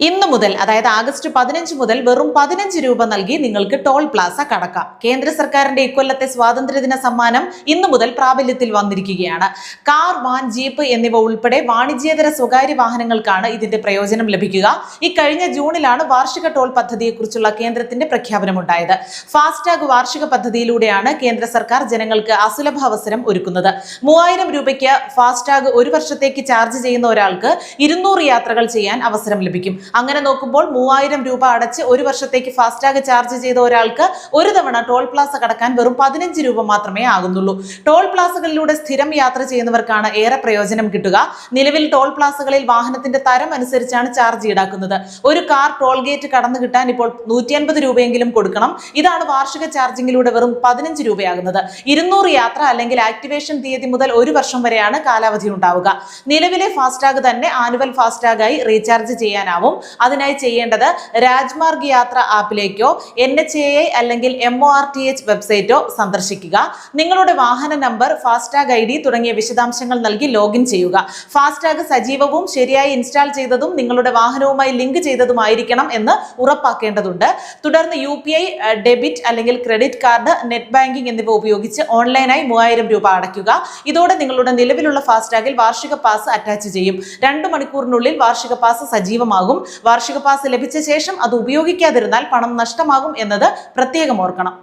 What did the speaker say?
ഇന്നു മുതൽ അതായത് ആഗസ്റ്റ് 15 മുതൽ വെറും 15 രൂപ നൽകി നിങ്ങൾക്ക് ടോൾ പ്ലാസ കടക്കാം. കേന്ദ്ര സർക്കാരിന്റെ ഇക്കൊല്ലത്തെ സ്വാതന്ത്ര്യദിന സമ്മാനം ഇന്നു മുതൽ പ്രാബല്യത്തിൽ വന്നിരിക്കുകയാണ്. കാർ, വാൻ, ജീപ്പ് എന്നിവ ഉൾപ്പെടെ വാണിജ്യേതര സ്വകാര്യ വാഹനങ്ങൾക്കാണ് ഇതിന്റെ പ്രയോജനം ലഭിക്കുക. ഇക്കഴിഞ്ഞ ജൂണിലാണ് വാർഷിക ടോൾ പദ്ധതിയെക്കുറിച്ചുള്ള കേന്ദ്രത്തിന്റെ പ്രഖ്യാപനമുണ്ടായത്. ഫാസ്ടാഗ് വാർഷിക പദ്ധതിയിലൂടെയാണ് കേന്ദ്ര സർക്കാർ ജനങ്ങൾക്ക് അസുലഭ അവസരം ഒരുക്കുന്നത്. 3000 രൂപയ്ക്ക് ഫാസ്ടാഗ് ഒരു വർഷത്തേക്ക് ചാർജ് ചെയ്യുന്ന ഒരാൾക്ക് 200 യാത്രകൾ ചെയ്യാൻ അവസരം ലഭിക്കും. അങ്ങനെ നോക്കുമ്പോൾ 3000 രൂപ അടച്ച് ഒരു വർഷത്തേക്ക് ഫാസ്ടാഗ് ചാർജ് ചെയ്ത ഒരാൾക്ക് ഒരു തവണ ടോൾ പ്ലാസ കടക്കാൻ വെറും 15 രൂപ മാത്രമേ ആകുന്നുള്ളൂ. ടോൾ പ്ലാസകളിലൂടെ സ്ഥിരം യാത്ര ചെയ്യുന്നവർക്കാണ് ഏറെ പ്രയോജനം കിട്ടുക. നിലവിൽ ടോൾ പ്ലാസകളിൽ വാഹനത്തിന്റെ തരം അനുസരിച്ചാണ് ചാർജ് ഈടാക്കുന്നത്. ഒരു കാർ ടോൾ ഗേറ്റ് കടന്നു കിട്ടാൻ ഇപ്പോൾ 150 രൂപയെങ്കിലും കൊടുക്കണം. ഇതാണ് വാർഷിക ചാർജിങ്ങിലൂടെ വെറും 15 രൂപയാകുന്നത്. 200 യാത്ര അല്ലെങ്കിൽ ആക്ടിവേഷൻ തീയതി മുതൽ ഒരു വർഷം വരെയാണ് കാലാവധി ഉണ്ടാവുക. നിലവിലെ ഫാസ്ടാഗ് തന്നെ ആനുവൽ ഫാസ്ടാഗായി റീചാർജ് ചെയ്യാനാവും. അതിനായി ചെയ്യേണ്ടത് രാജ്മാർഗ് യാത്ര ആപ്പിലേക്കോ NHAI അല്ലെങ്കിൽ MORTH വെബ്സൈറ്റോ സന്ദർശിക്കുക. നിങ്ങളുടെ വാഹന നമ്പർ, ഫാസ്ടാഗ് ID തുടങ്ങിയ വിശദാംശങ്ങൾ നൽകി ലോഗിൻ ചെയ്യുക. ഫാസ്ടാഗ് സജീവവും ശരിയായി ഇൻസ്റ്റാൾ ചെയ്തതും നിങ്ങളുടെ വാഹനവുമായി ലിങ്ക് ചെയ്തതുമായിരിക്കണം എന്ന് ഉറപ്പാക്കേണ്ടതുണ്ട്. തുടർന്ന് UPI, ഡെബിറ്റ് അല്ലെങ്കിൽ ക്രെഡിറ്റ് കാർഡ്, നെറ്റ് ബാങ്കിംഗ് എന്നിവ ഉപയോഗിച്ച് ഓൺലൈനായി 3000 രൂപ അടയ്ക്കുക. ഇതോടെ നിങ്ങളുടെ നിലവിലുള്ള ഫാസ്ടാഗിൽ വാർഷിക പാസ് അറ്റാച്ച് ചെയ്യും. 2 മണിക്കൂറിനുള്ളിൽ വാർഷിക പാസ് സജീവമാകും. വാർഷിക പാസ് ലഭിച്ച ശേഷം അത് ഉപയോഗിക്കാതിരുന്നാൽ പണം നഷ്ടമാകും എന്നത് പ്രത്യേകം ഓർക്കണം.